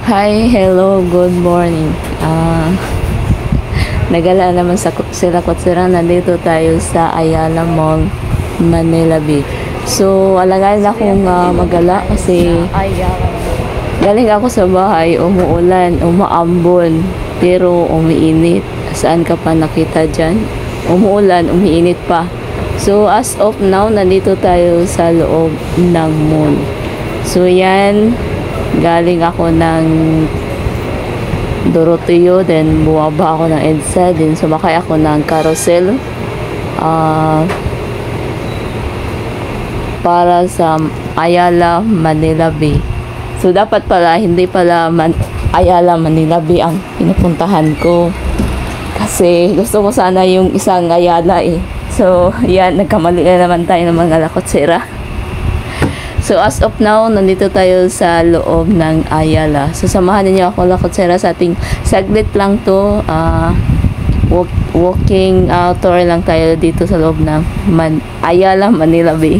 Hi, hello, good morning. Nagala naman sila Kutsira. Nandito tayo sa Ayala Mall, Manila Bay. So, alagay na akong magala kasi galing ako sa bahay, umuulan, umaambon, pero umiinit. Saan ka pa nakita dyan? Umuulan, umiinit pa. So, as of now, nandito tayo sa loob ng mall. So, yan. Galing ako ng Doroteo, then buwaba ako ng EDSA, then sumakay ako ng carousel para sa Ayala, Manila Bay. So, dapat pala, hindi pala Ayala, Manila Bay ang pinupuntahan ko. Kasi gusto ko sana yung isang Ayala eh. So, yan, nagkamali na naman tayo ng mga lakotsera. So, as of now, nandito tayo sa loob ng Ayala. So, samahan niyo ako lakotsera sa ating saglit lang to. Walking tour lang tayo dito sa loob ng Ayala, Manila Bay.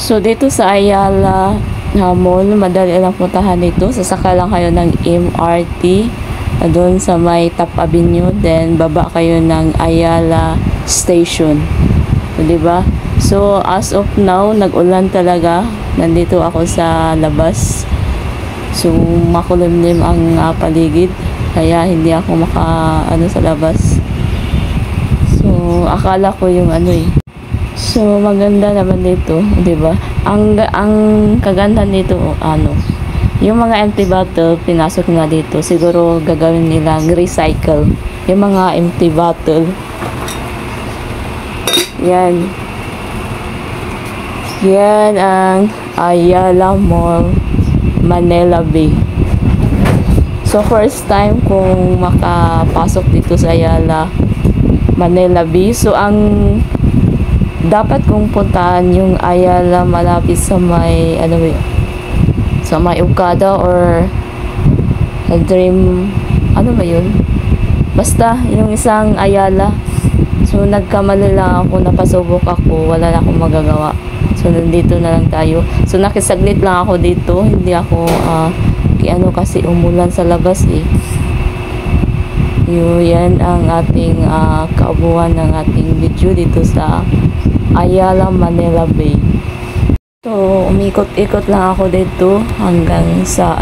So dito sa Ayala Mall, madali lang puntahan dito. Sasaka lang kayo ng MRT doon sa may Top Avenue, then baba kayo ng Ayala Station. So, diba? So as of now, nag-ulan talaga. Nandito ako sa labas. So makulimlim ang paligid, kaya hindi ako sa labas. So akala ko yung So maganda naman dito, 'di ba? Ang kaganda dito yung mga empty bottle pinasok na dito. Siguro gagawin nilang recycle yung mga empty bottle. Yan. Yan ang Ayala Mall, Manila Bay. So first time kung makapasok dito sa Ayala, Manila Bay. So ang dapat kong puntahan yung Ayala malapit sa may sa may Okada or Dream basta yung isang Ayala. So nagkamali lang ako, napasubok ako, wala na akong magagawa. So nandito na lang tayo. So nakisaglit lang ako dito, hindi ako kasi umulan sa labas yan ang ating kaubuhan ng ating video dito sa Ayala, Manila Bay. So umikot-ikot lang ako dito hanggang sa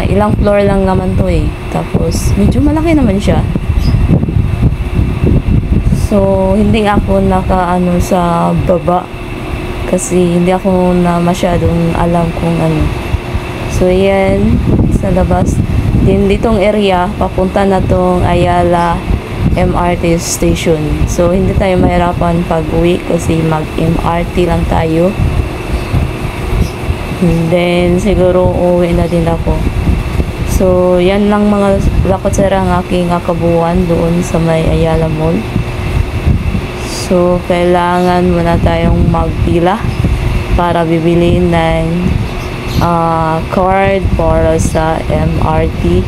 ilang floor lang naman to tapos medyo malaki naman siya. So hindi ako sa baba kasi hindi ako na masyadong alam kung So yan sa labas din ditong area, papunta na tong Ayala MRT station. So hindi tayo mahirapan pag uwi kasi mag MRT lang tayo. And then siguro uwi na din ako. So yan lang mga lakot sir ang aking kabuuan doon sa may Ayala Mall. So kailangan muna tayong magpila para bibili ng card para sa MRT.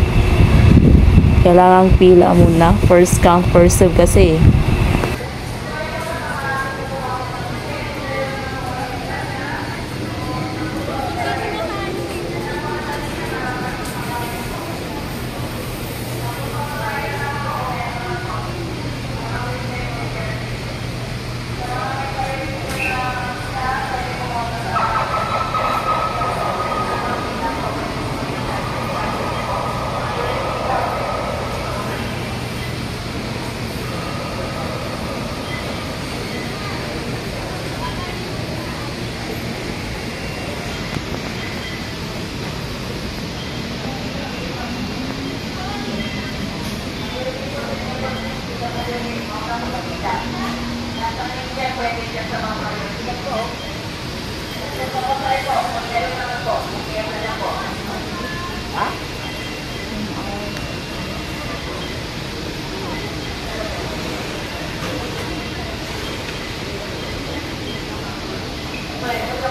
Kailangan pila muna, first come first serve kasi.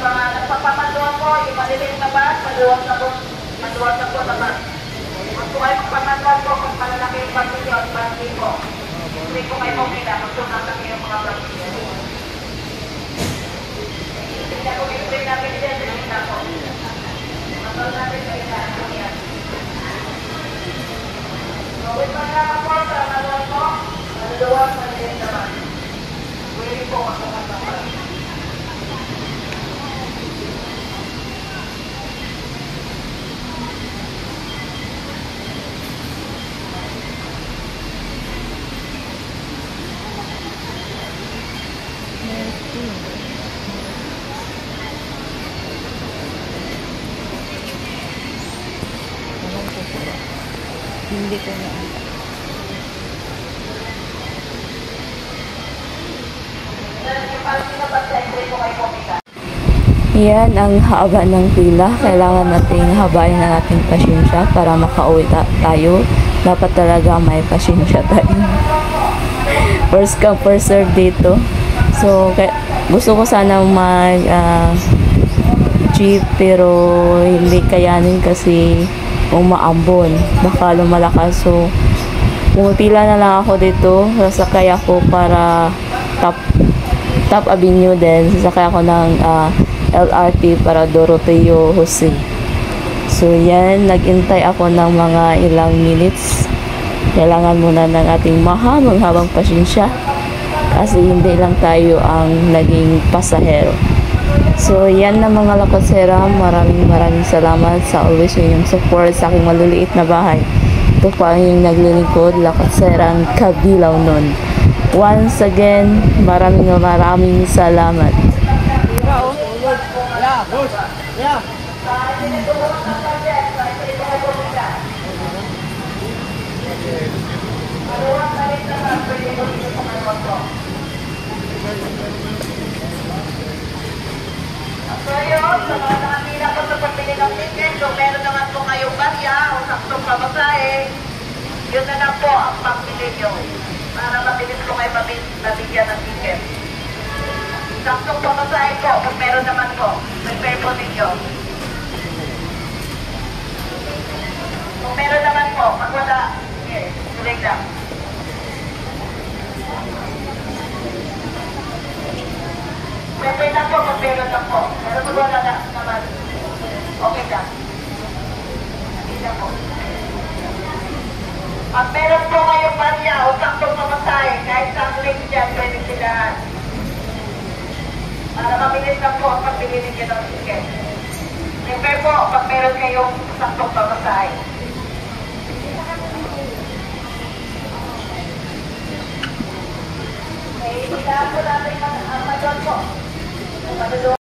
Nagpapamanduan po, yung malilim na ba? Maluwag na po naman. Kung po kayo magpapamanduan po, kung malalaki yung pagkilyo at pagkilyo po. Hindi po kayo pumila, magtunatan kayo mga pagkilyo. Hindi na po yung pin natin dyan, hindi na po. Matol natin kayo na ano yan. So, with mga po, sa maluwag po, maluwag, malilim naman. Pwede po magpapamanduan. Hindi ko na. Yan ang haba ng pila. Kailangan nating habain ang ating pasensya para makauwi tayo. Dapat talaga may pasensya tayo. First come, first serve dito. So, gusto ko sana mag jeep pero hindi kayanin kasi umaambon, baka lumalakas. So pumipila na lang ako dito, sasakay ako para Top Avenue din. Sasakay ako ng LRT para Doroteo Jose. So yan, nagintay ako ng mga ilang minutes. Kailangan muna ng ating mahabang pasensya kasi hindi lang tayo ang naging pasahero. So yan na mga lakotsera, maraming salamat sa always yung support sa aking maliliit na bahay. Ito pa yung naglilingkod, lakotserang Kabilaw nun. Once again, maraming salamat. So yun, sa mga nakapila po sa pagbili ng ticket, so meron naman po kayong barya o saktong pamasahe, yun na lang po ang pagbili nyo para mabilis po kayo mabigyan ng ticket. Saktong pamasahe po, kung meron naman po, may pay po ninyo. Kung meron naman po, pag wala, yes, tuloy lang. Pwede na po, kung meron na po. Pero kung wala na naman, okay lang. Hindi na po. At meron po kayong barya o saktong pamasahe, kahit sa link dyan, pwede sila. Para mabilis na po ang pagbili ninyo ng ticket. Remember po, pag meron kayong saktong pamasahe. Okay, hindi na po natin ang madon po.